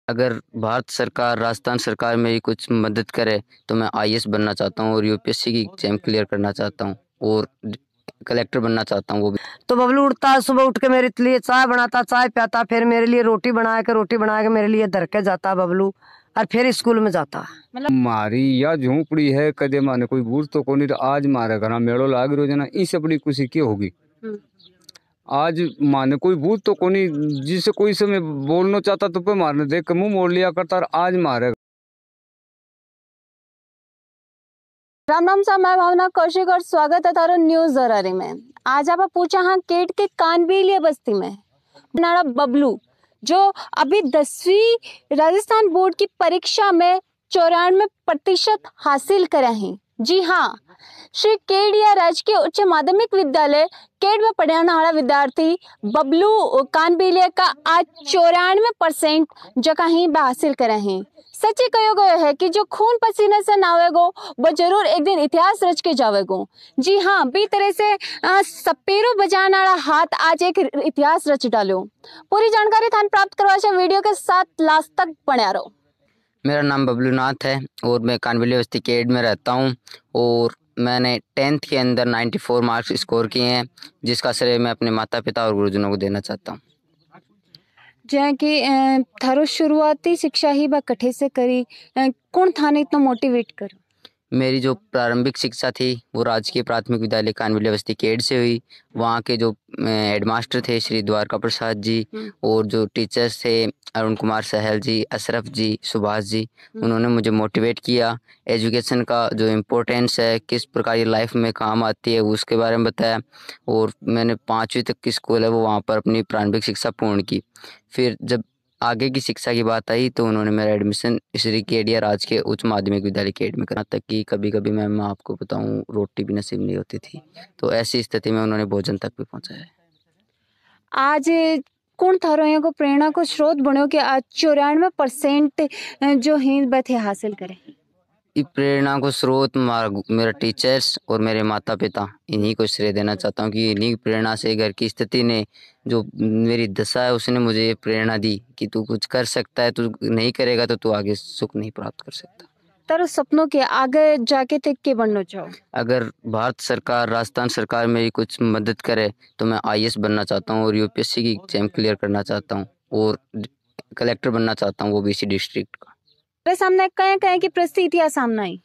अगर भारत सरकार, राजस्थान सरकार मेरी कुछ मदद करे तो मैं आईएएस बनना चाहता हूँ और यूपीएससी की एग्जाम क्लियर करना चाहता हूँ और कलेक्टर बनना चाहता हूँ वो भी। तो बबलू उठता है सुबह, उठ के मेरे लिए चाय बनाता, चाय पियाता, फिर मेरे लिए रोटी बना के मेरे लिए धर के जाता बबलू, और फिर स्कूल में जाता। मारी या झोपड़ी है कदे माने कोई बूझ तो कोनी, तो आज मारे घर मेड़ो लाग रो जना इस अपनी खुशी की होगी। आज माने कोई बूझ तो कोनी, जिसे कोई समय बोलना चाहता तो पे मारने देख मुंह मोड़ लिया करता, और आज मारे। राम राम सा, मैं भावना कौशिक और स्वागत है तारो न्यूज जरारी में। आज आप पूछा हाँ केट के कानबीलिया बस्ती में नाड़ा बबलू जो अभी 10वीं राजस्थान बोर्ड की परीक्षा में 94% हासिल करे हैं। जी हाँ, श्री केडिया राजकीय उच्च माध्यमिक विद्यालय केड में पढ़ने वाला विद्यार्थी बबलू कानबीलिया का आज 94% जगह ही हासिल करे हैं। सच्ची कहो गयो है कि जो खून पसीने से नावेगो वो जरूर एक दिन इतिहास रच के जावेगो। जी हाँ, बी तरह से सपेरो बजाने वाला हाथ आज एक इतिहास रच डालो। पूरी जानकारी थान प्राप्त करवा वीडियो के साथ लास्ट तक बने रहो। मेरा नाम बबलू नाथ है और मैं कानबीलिया बस्ती केड में रहता हूँ और मैंने 10th के अंदर 94 मार्क्स स्कोर किए हैं, जिसका श्रेय मैं अपने माता पिता और गुरुजनों को देना चाहता हूँ। जै कि थारो शुरुआती शिक्षा ही बा कठे से करी, कौन थाने इतना मोटिवेट करो? मेरी जो प्रारंभिक शिक्षा थी वो राजकीय प्राथमिक विद्यालय कानबीलिया बस्ती केड से हुई। वहाँ के जो हेडमास्टर थे श्री द्वारका प्रसाद जी और जो टीचर्स थे अरुण कुमार सहल जी, अशरफ जी, सुभाष जी, उन्होंने मुझे मोटिवेट किया। एजुकेशन का जो इम्पोर्टेंस है, किस प्रकार ये लाइफ में काम आती है, उसके बारे में बताया और मैंने 5वीं तक की स्कूल है वो वहाँ पर अपनी प्रारंभिक शिक्षा पूर्ण की। फिर जब आगे की शिक्षा की बात आई तो उन्होंने मेरा एडमिशन श्री केडिया राजकीय उच्च माध्यमिक विद्यालय केड में करा, तक कि कभी कभी मैं आपको बताऊं रोटी भी नसीब नहीं होती थी, तो ऐसी स्थिति में उन्होंने भोजन तक भी पहुंचाया। आज कौन थारो यहाँ को प्रेरणा को स्रोत बनो कि आज 94% जो हिंद बथे हासिल करे? इस प्रेरणा को स्रोत मेरा टीचर्स और मेरे माता पिता, इन्हीं को श्रेय देना चाहता हूँ कि इन्हीं की प्रेरणा से घर की स्थिति ने, जो मेरी दशा है उसने मुझे ये प्रेरणा दी कि तू कुछ कर सकता है, तू नहीं करेगा तो तू आगे सुख नहीं प्राप्त कर सकता। तारो सपनों के आगे जाके थे के बनना चाहो? अगर भारत सरकार, राजस्थान सरकार मेरी कुछ मदद करे तो मैं आईएएस बनना चाहता हूँ और यूपीएससी की एग्जाम क्लियर करना चाहता हूँ और कलेक्टर बनना चाहता हूँ वो भी इसी डिस्ट्रिक्ट का। मेरे सामने कहीं कहीं की परिस्थितियां सामने आई।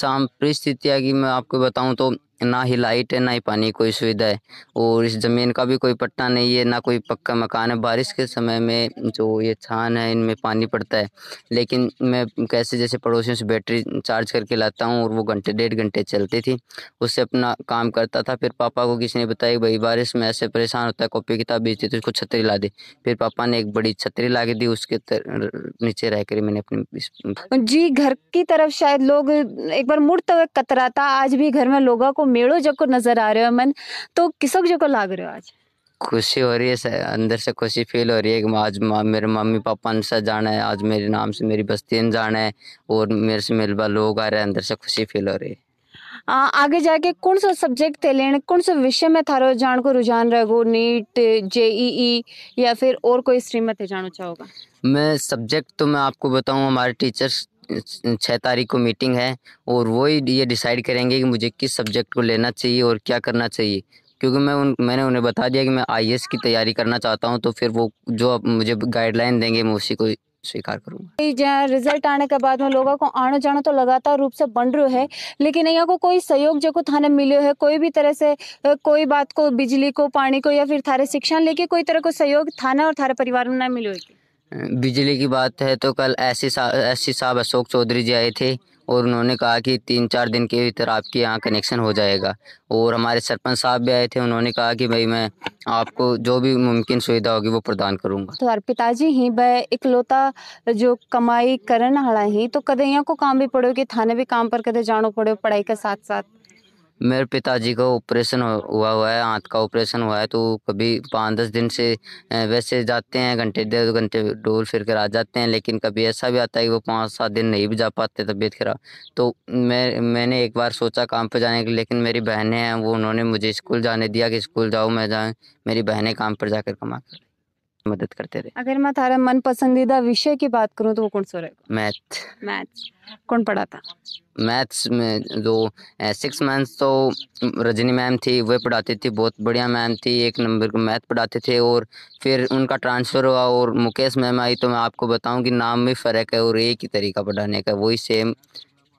परिस्थितियाँ की मैं आपको बताऊं तो ना ही लाइट है, ना ही पानी कोई सुविधा है और इस ज़मीन का भी कोई पट्टा नहीं है, ना कोई पक्का मकान है। बारिश के समय में जो ये छान है इनमें पानी पड़ता है, लेकिन मैं कैसे जैसे पड़ोसियों से बैटरी चार्ज करके लाता हूँ और वो घंटे 1.5 घंटे चलती थी, उससे अपना काम करता था। फिर पापा को किसी ने बताया कि भाई बारिश में ऐसे परेशान होता है, कॉपी किताब बेचती तो उसको छतरी ला दे। फिर पापा ने एक बड़ी छतरी ला के दी, उसके नीचे रह कर मैंने अपनी जी घर की तरफ शायद लोग एक बार मुड़ते हुए कतराता, आज भी घर में लोगों को मेड़ो जको नजर आ रहे हो मन, तो किसक जको लाग रहे हो? आज खुशी हो रही है, अंदर से खुशी फील हो रही है कि आज मेरे मम्मी पापा ने से जाना है, आज मेरे नाम से मेरी बस्ती ने जाना है और मेरे से मिलवा लोग आ रहे हैं, अंदर से खुशी फील हो रही है। आगे जाके कौन सा सब्जेक्ट थे लेने, कौन सा विषय में थारो जान को रुझान रहेगो? नीट, जेईई या फिर और कोई स्ट्रीम में थे जाना चाहोगा? मैं सब्जेक्ट तो मैं आपको बताऊं, हमारे टीचर्स 6 तारीख को मीटिंग है और वो ही ये डिसाइड करेंगे कि मुझे किस सब्जेक्ट को लेना चाहिए और क्या करना चाहिए, क्योंकि मैंने उन्हें बता दिया कि मैं आईएएस की तैयारी करना चाहता हूं, तो फिर वो जो अब मुझे गाइडलाइन देंगे मैं उसी को स्वीकार करूंगा। रिजल्ट आने के बाद में लोगों को आना जाना तो लगातार रूप से बन रहा है, लेकिन यहाँ को कोई सहयोग जो को थाने मिलो है? कोई भी तरह से कोई बात को, बिजली को, पानी को या फिर थारे शिक्षा लेके कोई तरह को सहयोग थाना और थारे परिवार में ना मिलो है? बिजली की बात है तो कल एससी साहब अशोक चौधरी जी आए थे और उन्होंने कहा कि 3-4 दिन के भीतर आपके यहाँ कनेक्शन हो जाएगा, और हमारे सरपंच साहब भी आए थे, उन्होंने कहा कि भाई मैं आपको जो भी मुमकिन सुविधा होगी वो प्रदान करूंगा। तो हर पिताजी ही वह इकलौता जो कमाई करन हड़ा ही, तो कदे यहाँ को काम भी पड़ो कि थाने भी काम पर कदे जानो पड़ो पढ़ाई के साथ साथ? मेरे पिताजी का ऑपरेशन हुआ है, आंत का ऑपरेशन हुआ है, तो कभी 5-10 दिन से वैसे जाते हैं, घंटे 1.5 घंटे डोल फिर कर आ जाते हैं, लेकिन कभी ऐसा भी आता है कि वो 5-7 दिन नहीं भी जा पाते, तबीयत खराब। तो मैंने एक बार सोचा काम पे जाने के लिए, लेकिन मेरी बहनें हैं वो उन्होंने मुझे स्कूल जाने दिया कि स्कूल जाओ, मैं जाऊँ, मेरी बहनें काम पर जाकर कमा कर। मदद करते रहे। अगर मैं थारा मन पसंदीदा विषय की बात करूं तो वो कौन सा रहेगा? मैथ। मैथ्स। कौन पढ़ाता? मैथ्स में जो 6 मंथ्स तो रजनी मैम थी, वह पढ़ाती थी, बहुत बढ़िया मैम थी, 1 नंबर का मैथ पढ़ाते थे। और फिर उनका ट्रांसफ़र हुआ और मुकेश मैम आई, तो मैं आपको बताऊं कि नाम में फ़र्क है और एक ही तरीका पढ़ाने का, वही सेम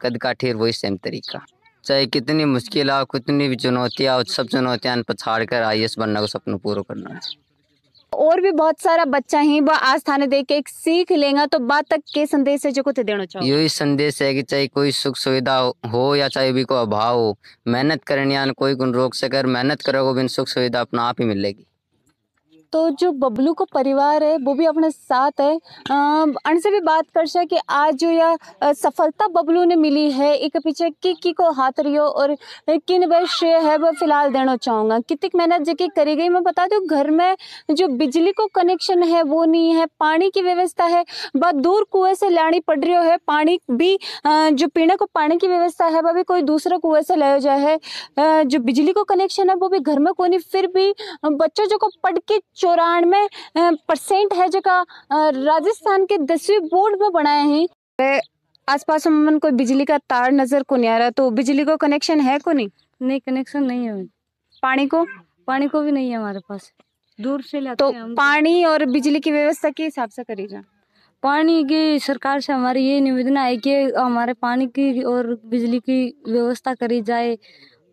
कद काठी और वही सेम तरीका। चाहे कितनी मुश्किल हो, कितनी भी चुनौतियाँ हो, सब चुनौतियाँ पछाड़ कर IAS बनने को सपना पूरा करना है। और भी बहुत सारा बच्चा ही वो आज थाने देख के एक सीख लेगा, तो बात तक के संदेश है जो को ते देना चाहो? यही संदेश है कि चाहे कोई सुख सुविधा हो या चाहे भी कोई अभाव हो, मेहनत करनी आन कोई गुण रोक सकर, मेहनत करोगे बिन सुख सुविधा अपना आप ही मिलेगी। तो जो बबलू को परिवार है वो भी अपने साथ है। अनसे भी बात कर सके कि आज जो यह सफलता बबलू ने मिली है, एक पीछे की को हाथ रियो और किन भाई श्रेय है वो फिलहाल देना चाहूँगा। कितनी मेहनत जबकि करी गई, मैं बता दूँ घर में जो बिजली को कनेक्शन है वो नहीं है, पानी की व्यवस्था है बहुत दूर कुएं से लानी पड़ रही है, पानी भी जो पीने को पानी की व्यवस्था है वह भी कोई दूसरे कुएं से ले जाए है, जो बिजली को कनेक्शन है वो भी घर में कोई नहीं। फिर भी बच्चों जो को पढ़ के 94% है जो का राजस्थान के 10वीं बोर्ड में बनाए हैं। आसपास में मन कोई बिजली का तार नजर को नहीं आ रहा, तो बिजली को कनेक्शन है को नहीं? नहीं, कनेक्शन नहीं है। पानी को भी नहीं है हमारे पास, दूर से लाते तो हैं हम। पानी और बिजली की व्यवस्था के हिसाब से करी जा। पानी की सरकार से हमारी ये निवेदन है कि हमारे पानी की और बिजली की व्यवस्था करी जाए,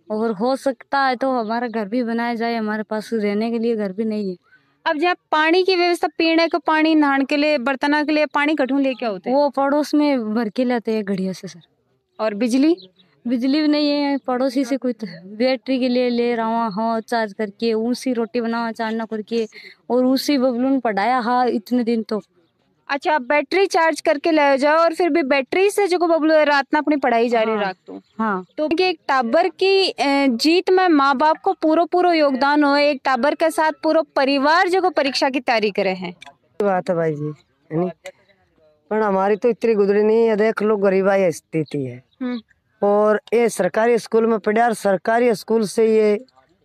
और हो सकता है तो हमारा घर भी बनाया जाए। हमारे पास रहने के लिए घर भी नहीं है। अब जहाँ पानी की व्यवस्था, पीने का पानी, नहाने के लिए, बर्तन के लिए पानी कठू लेके होते हैं? वो पड़ोस में भर के लाते हैं गढ़िया से सर। और बिजली भी नहीं है, पड़ोसी से कोई बैटरी के लिए ले रहा हूँ चार्ज करके, उसी रोटी बनावा चार्ज करके, और उसी बबलू ने पढ़ाया हाँ इतने दिन तो। अच्छा, बैटरी चार्ज करके ले जाओ और फिर भी बैटरी से जो बबलू रात में अपनी पढ़ाई जारी हाँ, रख दो। हाँ। तो एक टाबर की जीत में माँ बाप को पूरा योगदान हो, एक टाबर के साथ पूरा परिवार जो परीक्षा की तैयारी करे हैं। बात है भाई जी, है नी? पर हमारी तो इतनी गुजरी नहीं है, देख लो गरीबाई स्थिति है। और ये सरकारी स्कूल में पढ़ा, और सरकारी स्कूल से ये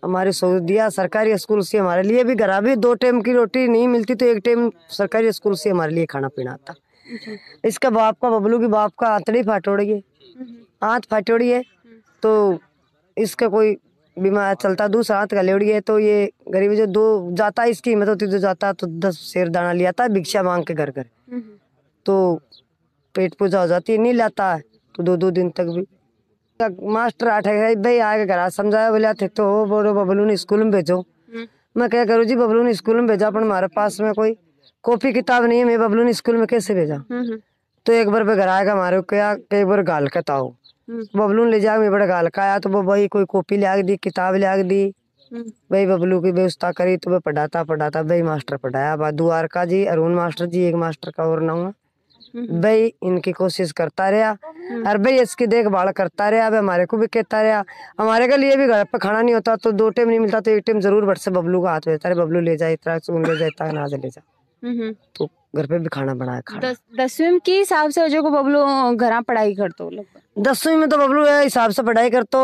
हमारे सहूदिया सरकारी स्कूल से हमारे लिए भी घर भी 2 टाइम की रोटी नहीं मिलती, तो 1 टाइम सरकारी स्कूल से हमारे लिए खाना पीना आता। इसका बाप का, बबलू की बाप का आंतड़ी फाटोड़ी है, हाथ फाटोड़ी है, तो इसका कोई बीमार चलता दूसरा हाथ का लेवड़ी है। तो ये गरीब जो 2 जाता इसकी हिम्मत होती तो जाता तो 10 शेर दाना लिया था भिक्षा मांग के घर घर, तो पेट पूजा हो जाती, नहीं लाता है तो 2-2 दिन तक भी। मास्टर आठे भाई आके घर समझाया, बोले थे तो बोलो बबलू ने स्कूल में भेजो। मैं क्या करूँ जी, बबलू ने स्कूल में भेजा, पर हमारे पास में कोई कॉपी किताब नहीं है, मैं बबलू ने स्कूल में कैसे भेजा। तो एक बार पे घर आएगा हमारे क्या एक बार गाल के ताओ, बबलू ने ले जा, मैं बड़ा गाल का आया, तो वो भाई कोई कॉपी ले दी, किताब ले दी, भाई बबलू की व्यवस्था करी, तो वह पढ़ाता भाई मास्टर पढ़ाया, द्वारका जी, अरुण मास्टर जी, एक मास्टर का और नाम है भाई, इनकी कोशिश करता रहा और भाई इसकी देखभाल करता रहा। अब हमारे को भी कहता रहा, हमारे के लिए भी घर पे खाना नहीं होता तो 2 टाइम नहीं मिलता तो 1 टाइम जरूर बट से बबलू का हाथ भेजता है, बबलू ले जाए, इतना चून ले जाए, अनाज ले जा, तो घर पे भी खाना बनाया। 10वीं के हिसाब से जो बबलू घर पढ़ाई करते? 10वीं में तो बबलू हिसाब से पढ़ाई करते,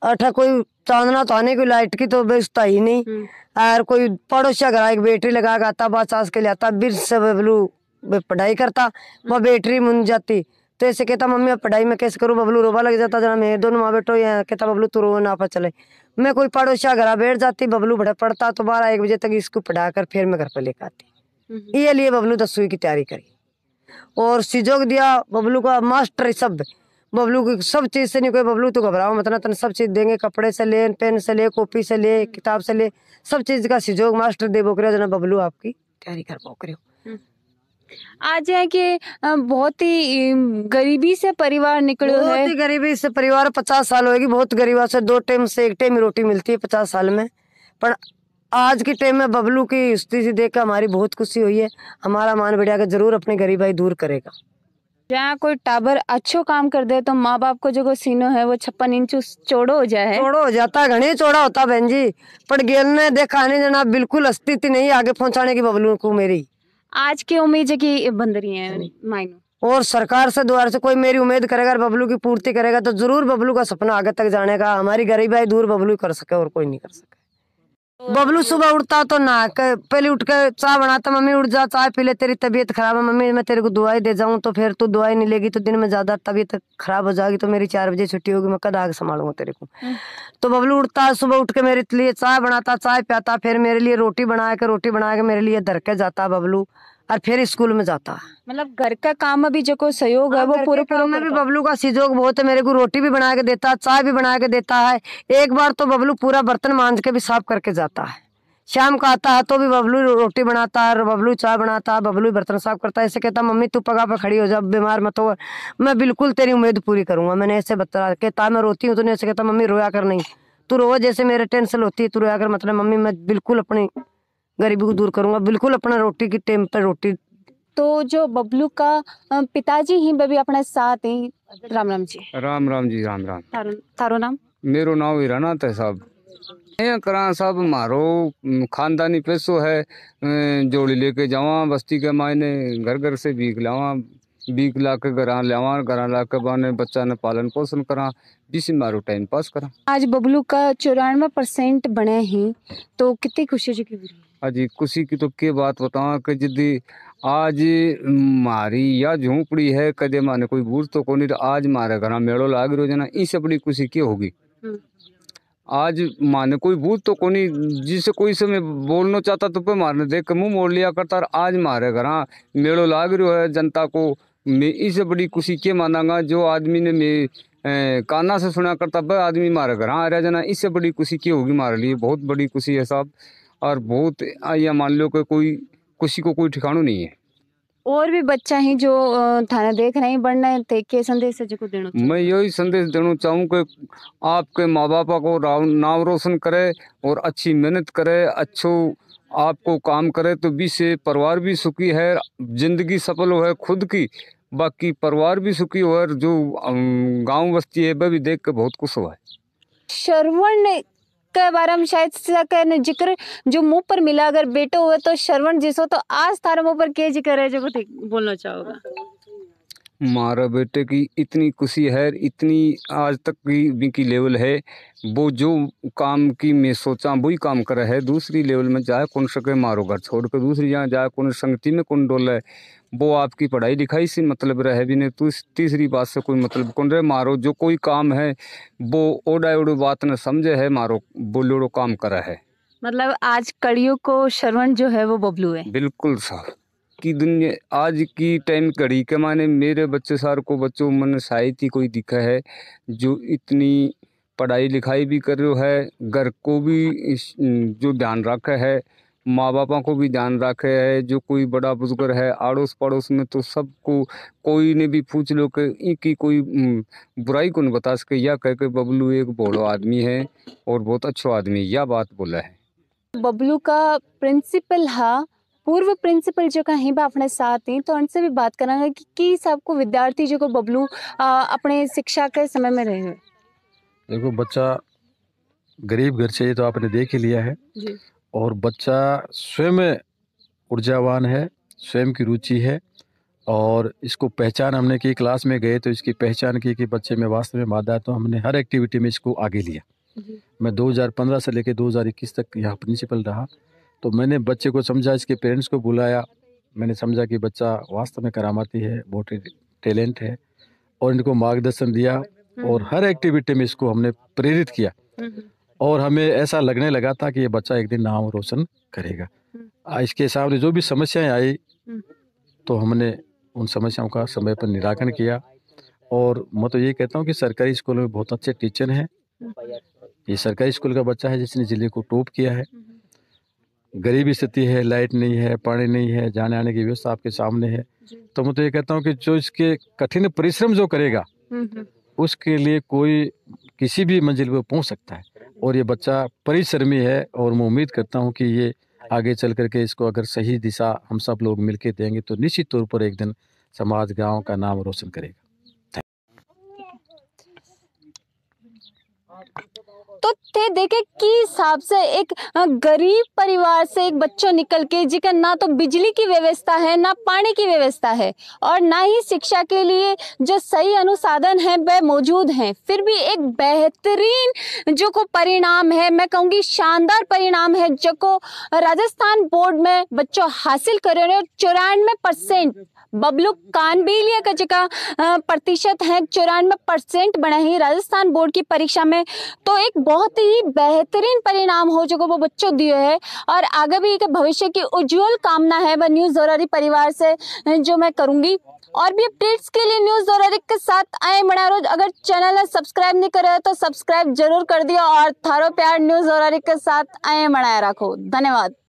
अठा कोई चांदना तो आने की लाइट की तो व्यवस्था ही नहीं, और कोई पड़ोसिया घर एक बैटरी लगा के आता, 50 के लिए आता, बिर से बबलू पढ़ाई करता, वह बैटरी मुन जाती, तो ऐसे कहता मम्मी अब पढ़ाई में कैसे करूँ, बबलू रोबा लग जाता, जना मैं दोनों माँ बेटो यहाँ, कहता बबलू तू रो ना पर चले। मैं कोई पड़ोसिया घर बैठ जाती, बबलू बड़ा पढ़ता, तो 12-1 बजे तक इसको पढ़ा कर फिर मैं घर पर लेकर आती। ये लिए बबलू 10वीं की तैयारी करी और सुजोग दिया बबलू का मास्टर, सब बबलू की सब चीज से नहीं कोई, बबलू तो घबराओ मत ना, तने सब चीज देंगे, कपड़े से ले, पेन से ले, कॉपी से ले, किताब से ले, सब चीज का सुजोग मास्टर दे बोकरे, जना बबलू आपकी तैयारी कर बोकरे। आज है कि बहुत ही गरीबी से परिवार निकलो है, बहुत ही गरीबी से परिवार, 50 साल होगी, बहुत गरीबा से 2 टाइम से 1 टाइम रोटी मिलती है 50 साल में। पर आज के टाइम में बबलू की स्थिति देखकर हमारी बहुत खुशी हुई है, हमारा मान बढ़िया के जरूर अपनी गरीबाई दूर करेगा। जहाँ कोई टाबर अच्छो काम कर दे तो माँ बाप को जो सीनो है वो 56 इंच चौड़ो हो जाए, चौड़ो हो जाता, घने चौड़ा होता बहन जी, पर गेल ने देखा नहीं जना बिल्कुल स्थिति नहीं आगे पहुंचाने की बबलू को मेरी। आज की उम्मीद है कि बंद रही है मायनो, और सरकार से द्वार से कोई मेरी उम्मीद करेगा बबलू की पूर्ति करेगा तो जरूर बबलू का सपना आगे तक जाने का, हमारी गरीबाई दूर बबलू कर सके और कोई नहीं कर सके। बबलू सुबह उठता तो नहा के पहले उठ के चाय बनाता, मम्मी उठ जा चाय पी ले, तेरी तबीयत खराब है मम्मी, मैं तेरे को दवाई दे जाऊं, तो फिर तू दवाई नहीं लेगी तो दिन में ज्यादा तबीयत खराब हो जाएगी, तो मेरी 4 बजे छुट्टी होगी, मैं कद आगे संभालूंगा तेरे को। तो बबलू उठता है, सुबह उठ के मेरे लिए चाय बनाता, चाय पियाता, फिर मेरे लिए रोटी बना के मेरे लिए धर के जाता बबलू, और फिर स्कूल में जाता। मतलब घर का काम में भी जो को सहयोग है वो पूरे पूरे में भी बबलू का सहयोग बहुत है, मेरे को रोटी भी बना के देता है, चाय भी बना के देता है। एक बार तो बबलू पूरा बर्तन मांज के भी साफ करके जाता है, शाम को आता है तो भी बबलू रोटी बनाता है, बबलू चाय बनाता है, बबलू बर्तन साफ करता है। ऐसे कहता मम्मी तू पगा पे खड़ी हो जा, बीमार मत हो, मैं बिल्कुल तेरी उम्मीद पूरी करूंगा। मैंने ऐसे बता कहता मैं रोती हूँ तो ऐसे कहता मम्मी रोया कर, नहीं तू रो, जैसे मेरे टेंशन होती है तू रोया कर, मतलब मम्मी मैं बिल्कुल अपनी गरीबी को दूर करूंगा, बिल्कुल अपना रोटी की टाइम पर रोटी। तो जो बबलू का पिताजी ही भी अपने साथ ही। राम राम जी। राम राम जी, राम राम। थारो नाम? मेरो नाम हीरानाथ है साहब। यहाँ करा साहब मारो खानदानी पैसो है, जोड़ी लेके जावा बस्ती के मायने, घर घर से भीख लावा, भीख ला के घर ला के बाने बच्चा ने पालन पोषण करा, जिससे मारो टाइम पास करा। आज बबलू का 94% बने ही, तो कितनी खुशी की हुई? अजी खुशी की तो क्या बात बतावा कि जिद्दी आज मारी या झोंपड़ी है, कदे माने कोई बूझ तो कोनी, आज मारे घर मेड़ो लाग रो जना, इससे बड़ी खुशी क्या होगी। आज माने कोई बूझ तो कोनी, जिसे कोई समय बोलना चाहता तो पे मारने देख के मुंह मोड़ लिया करता, आज मारे घर मेड़ो लाग रहा है जनता को, मैं इससे बड़ी खुशी क्या मानांगा। जो आदमी ने मैं काना से सुना करता वह आदमी मारे घर आ रहा जना, इससे बड़ी खुशी क्या होगी हमारे लिए। बहुत बड़ी खुशी है साहब, और बहुत या मान लो कि कोई खुशी को कोई ठिकाना नहीं है। और भी बच्चा ही जो थाना देख रहे हैं बढ़ना थे, के संदेश को देना? मैं यही संदेश देना चाहूँ कि आपके माँ बाप को नाम रोशन करे और अच्छी मेहनत करे, अच्छो आपको काम करे, तो भी से परिवार भी सुखी है, जिंदगी सफल हो है खुद की, बाकी परिवार भी सुखी हो, और जो गांव बस्ती है वह भी देख के बहुत खुश हुआ है। श्रवण के बारे में शायद जिक्र जो मुंह पर मिला, अगर बेटो हुए तो श्रवण जिसो, तो आज तारा मुंह पर क्या जिक्र है जो बोलना चाहोगा? मारा बेटे की इतनी खुशी है, इतनी आज तक की लेवल है, वो जो काम की मैं सोचा वही काम करे है, दूसरी लेवल में जाए कौन सके, मारो घर छोड़ कर दूसरी जहाँ जाए कौन संगति में कौन डोले, वो आपकी पढ़ाई लिखाई से मतलब रहे भी नहीं, तो तीसरी बात से कोई मतलब कौन रहे। मारो जो कोई काम है वो ओडा ओडो बात न समझे है, मारो बोलोड़ो काम करा है। मतलब आज कड़ियों को श्रवण जो है वो बबलू है। बिल्कुल साहब, की दुनिया आज की टाइम कड़ी के माने मेरे बच्चे सार को बच्चों मन शायद ही कोई दिखा है जो इतनी पढ़ाई लिखाई भी कर रहा है, घर को भी जो ध्यान रखा है, माँ बापा को भी ध्यान रखे है, जो कोई बड़ा बुजुर्ग है आड़ोस पड़ोस में तो सबको कोई ने भी पूछ लो कि इनकी कोई बुराई को नहीं बता सके, या कह के बबलू एक बोलो आदमी है और बहुत अच्छा आदमी, यह बात बोला है। बबलू का प्रिंसिपल हा, पूर्व प्रिंसिपल जो कहीं भी अपने साथ ही, तो उनसे भी बात करांगे कि सबको विद्यार्थी जो को बबलू अपने शिक्षा के समय में रहे हुए। देखो बच्चा गरीब घर से ये तो आपने देख ही लिया है जी। और बच्चा स्वयं ऊर्जावान है, स्वयं की रुचि है, और इसको पहचान हमने की, क्लास में गए तो इसकी पहचान की कि बच्चे में वास्तव में मादा है, तो हमने हर एक्टिविटी में इसको आगे लिया। मैं 2015 से लेकर 2021 तक यहाँ प्रिंसिपल रहा, तो मैंने बच्चे को समझा, इसके पेरेंट्स को बुलाया, मैंने समझा कि बच्चा वास्तव में करामाती है, बहुत टैलेंट है, और इनको मार्गदर्शन दिया और हर एक्टिविटी में इसको हमने प्रेरित किया, और हमें ऐसा लगने लगा था कि ये बच्चा एक दिन नाम रोशन करेगा। इसके सामने जो भी समस्याएं आई तो हमने उन समस्याओं का समय पर निराकरण किया, और मैं तो ये कहता हूँ कि सरकारी स्कूलों में बहुत अच्छे टीचर हैं। ये सरकारी स्कूल का बच्चा है जिसने जिले को टॉप किया है। गरीबी स्थिति है, लाइट नहीं है, पानी नहीं है, जाने आने की व्यवस्था आपके सामने है, तो मैं तो ये कहता हूँ कि जो इसके कठिन परिश्रम जो करेगा उसके लिए कोई किसी भी मंजिल पर पहुँच सकता है, और ये बच्चा परिश्रमी है, और मैं उम्मीद करता हूँ कि ये आगे चल करके इसको अगर सही दिशा हम सब लोग मिलके देंगे तो निश्चित तौर पर एक दिन समाज गांव का नाम रोशन करेगा। तो तो थे देखे कि हिसाब से एक गरीब परिवार से एक बच्चों निकल के जिका ना तो बिजली की व्यवस्था है, ना पानी की व्यवस्था है और ना ही शिक्षा के लिए जो सही अनुसाधन है वह मौजूद हैं, फिर भी एक बेहतरीन जो को परिणाम है, मैं कहूँगी शानदार परिणाम है जो को राजस्थान बोर्ड में बच्चों हासिल कर रहे हैं। 94% बबलू कानबिलिया का जिका प्रतिशत है 94% बना ही राजस्थान बोर्ड की परीक्षा में, तो एक बहुत ही बेहतरीन परिणाम हो जो वो बच्चों दिए है और आगे भी एक भविष्य की उज्जवल कामना है वह न्यूज़ ज़रूरी परिवार से जो मैं करूंगी। और भी अपडेट्स के लिए न्यूज़ ज़रूरी के साथ आए बना रोज। अगर चैनल सब्सक्राइब नहीं करे तो सब्सक्राइब जरूर कर दियो और थारो प्यार न्यूज़ ज़रूरी के साथ आए बनाए रखो। धन्यवाद।